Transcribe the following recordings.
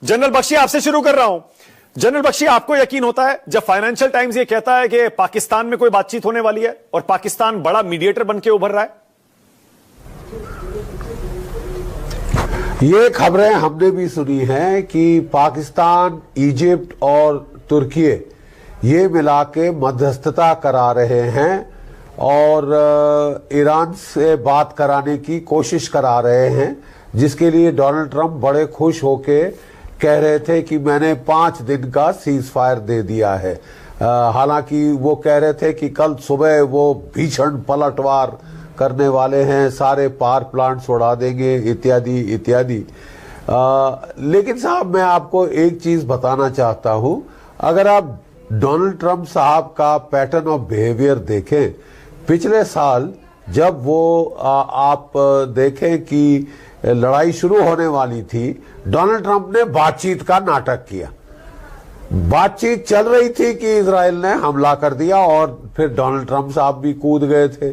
General Bakshi, आपसे शुरू कर रहा हूं। जनरल बख्शी, आपको यकीन होता है जब फाइनेंशियल टाइम्स ये कहता है कि पाकिस्तान में कोई बातचीत होने वाली है और पाकिस्तान बड़ा मीडिएटर बन के उभर रहा है? ये खबरें हमने भी सुनी हैं कि पाकिस्तान, इजिप्ट और तुर्की ये मिला के मध्यस्थता करा रहे हैं और ईरान से बात कराने की कोशिश करा रहे हैं, जिसके लिए डोनाल्ड ट्रंप बड़े खुश होके कह रहे थे कि मैंने 5 दिन का सीज फायर दे दिया है। हालांकि वो कह रहे थे कि कल सुबह वो भीषण पलटवार करने वाले हैं, सारे पावर प्लांट्स उड़ा देंगे, इत्यादि इत्यादि। लेकिन साहब, मैं आपको एक चीज बताना चाहता हूं। अगर आप डोनाल्ड ट्रंप साहब का पैटर्न ऑफ बिहेवियर देखें, पिछले साल जब वो आप देखें कि लड़ाई शुरू होने वाली थी, डोनाल्ड ट्रंप ने बातचीत का नाटक किया। बातचीत चल रही थी कि इजराइल ने हमला कर दिया और फिर डोनाल्ड ट्रंप साहब भी कूद गए थे।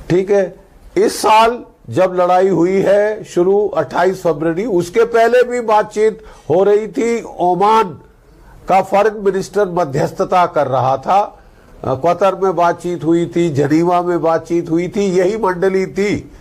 ठीक है, इस साल जब लड़ाई हुई है शुरू 28 फरवरी, उसके पहले भी बातचीत हो रही थी। ओमान का फॉरेन मिनिस्टर मध्यस्थता कर रहा था, कतर में बातचीत हुई थी, जनीवा में बातचीत हुई थी, यही मंडली थी,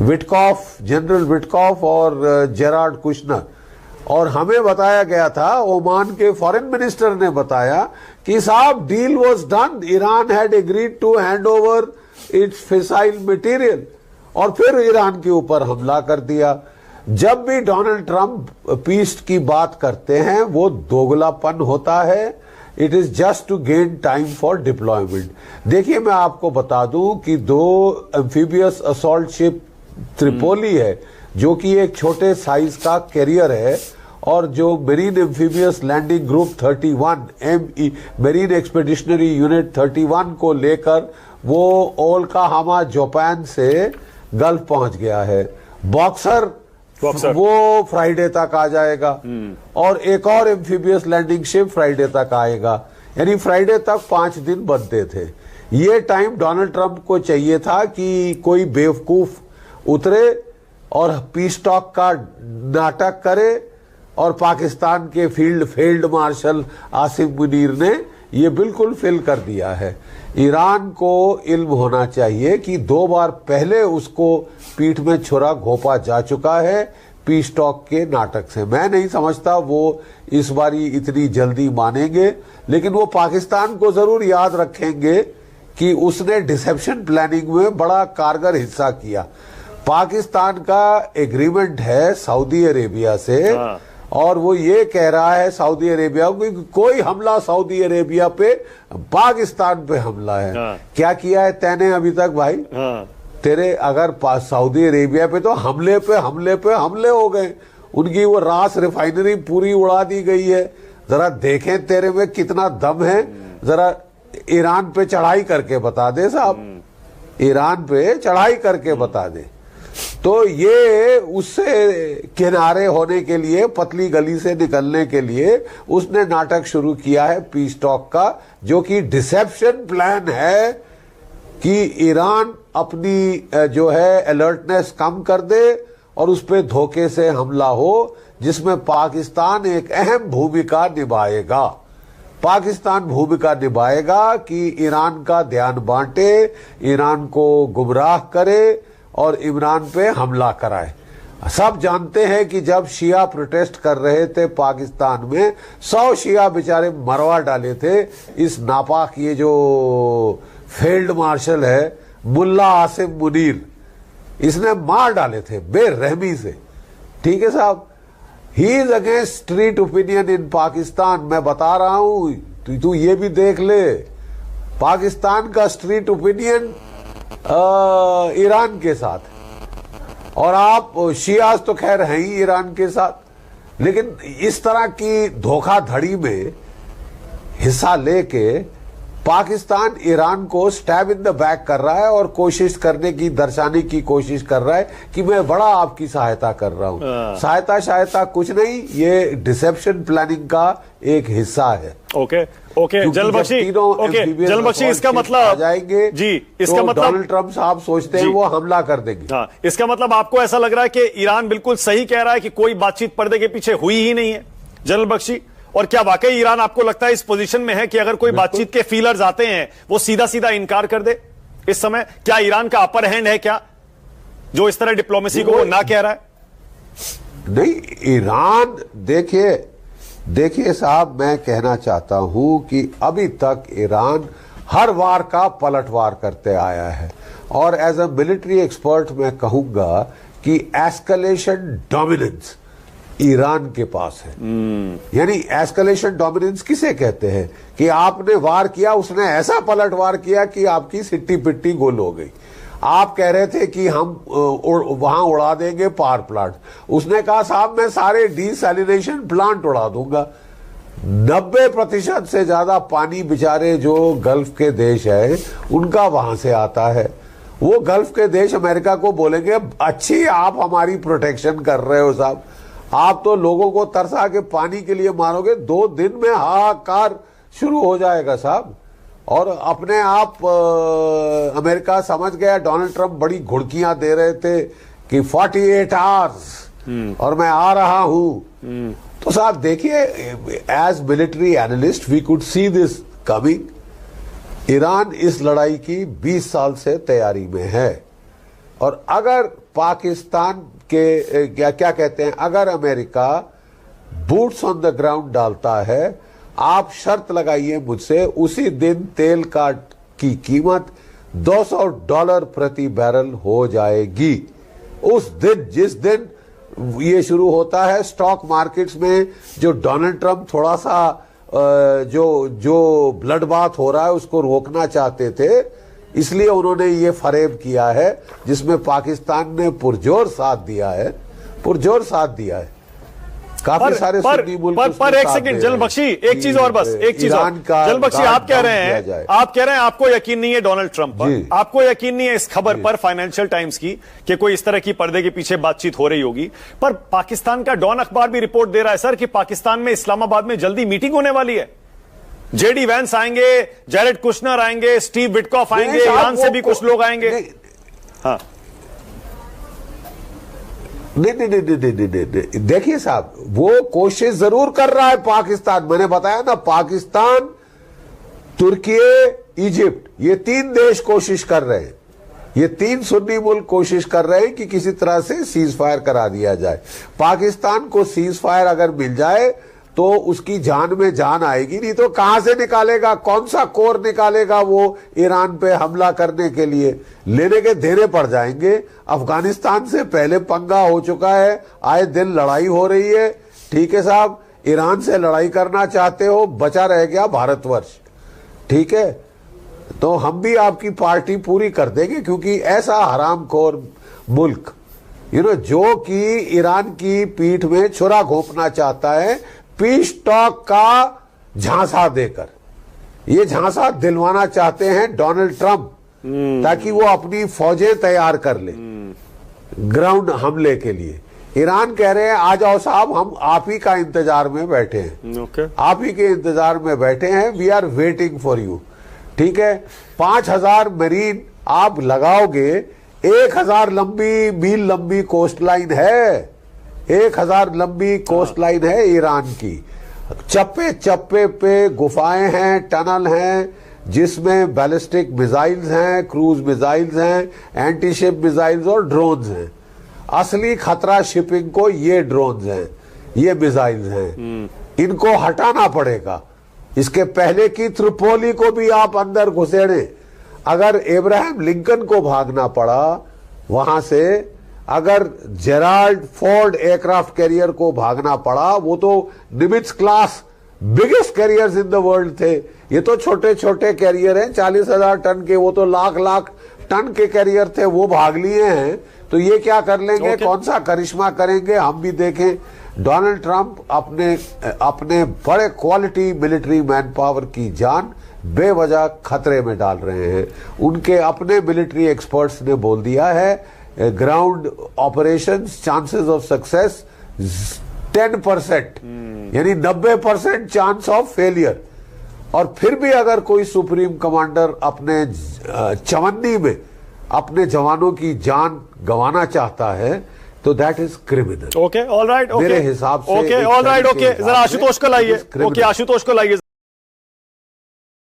विटकॉफ, जनरल विटकॉफ और जेरार्ड कुशनर। और हमें बताया गया था, ओमान के फॉरेन मिनिस्टर ने बताया कि साहब deal was done, Iran had agreed to hand over its fissile material, और फिर ईरान के ऊपर हमला कर दिया। जब भी डोनाल्ड ट्रंप पीस की बात करते हैं वो दोगलापन होता है। It is just to gain time for deployment. देखिए, मैं आपको बता दूं कि 2 एम्फीबियस असॉल्ट शिप त्रिपोली है, जो कि एक छोटे साइज का कैरियर है, और जो marine amphibious landing group 31 ME marine expeditionary unit 31 को लेकर वो ओलकाहामा जापान से गल्फ पहुंच गया है। बॉक्सर वो फ्राइडे तक आ जाएगा और एक और एम्फीबियस लैंडिंग शिप फ्राइडे तक आएगा। यानी फ्राइडे तक 5 दिन बनते थे। ये टाइम डोनाल्ड ट्रंप को चाहिए था कि कोई बेवकूफ उतरे और पीस टॉक का नाटक करे, और पाकिस्तान के फील्ड मार्शल आसिम मुनीर ने ये बिल्कुल फिल कर दिया है। ईरान को इल्म होना चाहिए कि 2 बार पहले उसको पीठ में छुरा घोंपा जा चुका है पीस टॉक के नाटक से। मैं नहीं समझता वो इस बारी इतनी जल्दी मानेंगे, लेकिन वो पाकिस्तान को जरूर याद रखेंगे कि उसने डिसेप्शन प्लानिंग में बड़ा कारगर हिस्सा किया। पाकिस्तान का एग्रीमेंट है सऊदी अरेबिया से, और वो ये कह रहा है सऊदी अरेबिया को कि कोई हमला सऊदी अरेबिया पे, पाकिस्तान पे हमला है। क्या किया है तैने अभी तक भाई? तेरे अगर सऊदी अरेबिया पे तो हमले पे हमले पे हमले हो गए। उनकी वो रास रिफाइनरी पूरी उड़ा दी गई है। जरा देखें तेरे में कितना दम है, जरा ईरान पे चढ़ाई करके बता दे साहब, ईरान पे चढ़ाई करके बता दे। तो ये उससे किनारे होने के लिए, पतली गली से निकलने के लिए उसने नाटक शुरू किया है पीस टॉक का, जो कि डिसेप्शन प्लान है कि ईरान अपनी जो है अलर्टनेस कम कर दे और उस पर धोखे से हमला हो, जिसमें पाकिस्तान एक अहम भूमिका निभाएगा। पाकिस्तान भूमिका निभाएगा कि ईरान का ध्यान बांटे, ईरान को गुमराह करे और इमरान पे हमला कराए। सब जानते हैं कि जब शिया प्रोटेस्ट कर रहे थे पाकिस्तान में, 100 शिया बेचारे मरवा डाले थे इस नापाक ये जो फील्ड मार्शल है मुल्ला आसिम मुनीर, इसने मार डाले थे बेरहमी से। ठीक है साहब, he is against street opinion in Pakistan. मैं बता रहा हूं, तू ये भी देख ले, पाकिस्तान का स्ट्रीट ओपिनियन ईरान के साथ, और आप शियाज तो खैर हैं ही ईरान के साथ, लेकिन इस तरह की धोखाधड़ी में हिस्सा लेके पाकिस्तान ईरान को स्टैब इन द बैक कर रहा है और कोशिश करने की, दर्शाने की कोशिश कर रहा है कि मैं बड़ा आपकी सहायता कर रहा हूं। सहायता कुछ नहीं, ये डिसेप्शन प्लानिंग का एक हिस्सा है। ओके, जनरल बख्शी, इसका मतलब आ जाएंगे जी, इसका तो मतलब डोनाल्ड ट्रंप साहब सोचते हैं वो हमला कर देंगे। हाँ, इसका मतलब आपको ऐसा लग रहा है कि ईरान बिल्कुल सही कह रहा है कि कोई बातचीत पर्दे के पीछे हुई ही नहीं है। जनरल बख्शी, और क्या वाकई ईरान आपको लगता है इस पोजीशन में है कि अगर कोई बातचीत के फीलर्स आते हैं वो सीधा सीधा इनकार कर दे? इस समय क्या ईरान का अपर हैंड है क्या, जो इस तरह डिप्लोमेसी को वो ना कह रहा है? नहीं, ईरान देखिए साहब, मैं कहना चाहता हूं कि अभी तक ईरान हर वार का पलटवार करते आया है, और एज अ मिलिट्री एक्सपर्ट मैं कहूंगा कि एस्केलेशन डोमिनेंस ईरान के पास है। यानी एस्केलेशन डोमिनेंस किसे कहते हैं कि आपने वार किया, उसने ऐसा पलटवार किया कि आपकी सिट्टी पिट्टी गोल हो गई। आप कह रहे थे कि हम वहां उड़ा देंगे पावर प्लांट, उसने कहा साहब मैं सारे डीसैलिनेशन प्लांट उड़ा दूंगा। 90% से ज्यादा पानी बेचारे जो गल्फ के देश है उनका वहां से आता है। वो गल्फ के देश अमेरिका को बोलेंगे अच्छी आप हमारी प्रोटेक्शन कर रहे हो साहब, आप तो लोगों को तरसा के पानी के लिए मारोगे, 2 दिन में हाहाकार शुरू हो जाएगा साहब। और अपने आप अमेरिका समझ गया, डोनाल्ड ट्रंप बड़ी घुड़कियां दे रहे थे कि 48 आवर्स और मैं आ रहा हूं। तो साहब देखिए, as military analyst we could see this coming. Iran इस लड़ाई की 20 साल से तैयारी में है, और अगर पाकिस्तान के क्या कहते हैं, अगर America boots on the ground डालता है, आप शर्त लगाइए मुझसे, उसी दिन तेल की कीमत $200 प्रति बैरल हो जाएगी। उस दिन, जिस दिन ये शुरू होता है, स्टॉक मार्केट्स में जो डोनाल्ड ट्रंप थोड़ा सा जो ब्लड बाथ हो रहा है उसको रोकना चाहते थे, इसलिए उन्होंने ये फरेब किया है, जिसमें पाकिस्तान ने पुरजोर साथ दिया है। काफी सारे सुन्नी मुल्क पर एक सेकंड जनरल बख्शी, एक चीज और, बस एक चीज और जनरल बख्शी, आप कह रहे हैं आपको यकीन नहीं है डोनाल्ड ट्रंप पर, आपको यकीन नहीं है इस खबर पर फाइनेंशियल टाइम्स की कि कोई इस तरह की पर्दे के पीछे बातचीत हो रही होगी, पर पाकिस्तान का डॉन अखबार भी रिपोर्ट दे रहा है सर कि पाकिस्तान में इस्लामाबाद में जल्दी मीटिंग होने वाली है। जेडी वैंस आएंगे, जैरेड कुशनर आएंगे, स्टीव विटकॉफ आएंगे, ईरान से भी कुछ लोग आएंगे। हाँ, नहीं, देखिए साहब, वो कोशिश जरूर कर रहा है पाकिस्तान। मैंने बताया ना, पाकिस्तान, तुर्की, इजिप्ट, ये 3 देश कोशिश कर रहे हैं, ये 3 सुन्नी मुल्क कोशिश कर रहे हैं कि किसी तरह से सीज फायर करा दिया जाए। पाकिस्तान को सीज फायर अगर मिल जाए तो उसकी जान में जान आएगी, नहीं तो कहां से निकालेगा, कौन सा कोर निकालेगा वो ईरान पे हमला करने के लिए। लेने के देने पड़ जाएंगे। अफगानिस्तान से पहले पंगा हो चुका है, आए दिन लड़ाई हो रही है। ठीक है साहब, ईरान से लड़ाई करना चाहते हो, बचा रह गया भारतवर्ष। ठीक है, तो हम भी आपकी पार्टी पूरी कर देंगे, क्योंकि ऐसा हरामखोर मुल्क जो कि ईरान की पीठ में छुरा घोंपना चाहता है, पीस टॉक का झांसा देकर, ये झांसा दिलवाना चाहते हैं डोनाल्ड ट्रंप, ताकि वो अपनी फौजें तैयार कर ले ग्राउंड हमले के लिए। ईरान कह रहे हैं आ जाओ साहब, हम आप ही का इंतजार में बैठे हैं, आप ही के इंतजार में बैठे हैं, we are waiting for you. ठीक है, 5000 मरीन आप लगाओगे, 1000 मील लंबी कोस्ट लाइन है, 1000 लंबी कोस्ट लाइन है ईरान की। चप्पे चप्पे पे गुफाएं हैं, टनल हैं, जिसमें बैलिस्टिक मिसाइल्स हैं, क्रूज मिसाइल्स हैं, एंटीशिप मिसाइल्स और ड्रोन्स हैं। असली खतरा शिपिंग को ये ड्रोन्स हैं, ये मिसाइल्स हैं, इनको हटाना पड़ेगा। इसके पहले की त्रिपोली को भी आप अंदर घुसेड़े। अगर इब्राहिम लिंकन को भागना पड़ा वहां से, अगर जेराल्ड फोर्ड एयरक्राफ्ट कैरियर को भागना पड़ा, वो तो Nimitz class biggest carriers in the world थे। ये तो छोटे छोटे कैरियर हैं, 40,000 टन के, वो तो लाख टन के कैरियर थे, वो भाग लिए हैं। तो ये क्या कर लेंगे, कौन सा करिश्मा करेंगे, हम भी देखें। डोनाल्ड ट्रंप अपने बड़े क्वालिटी मिलिट्री मैन पावर की जान बेवजह खतरे में डाल रहे हैं। उनके अपने मिलिट्री एक्सपर्ट्स ने बोल दिया है, ground operations chances of success 10%, यानी 90% चांस ऑफ फेलियर। और फिर भी अगर कोई सुप्रीम कमांडर अपने चवन्नी में अपने जवानों की जान गंवाना चाहता है, तो that is criminal. Okay, all right, मेरे हिसाब से ओके, ऑल राइट, ओके, जरा आशुतोष को लाइए। ओके, आशुतोष को लाइए।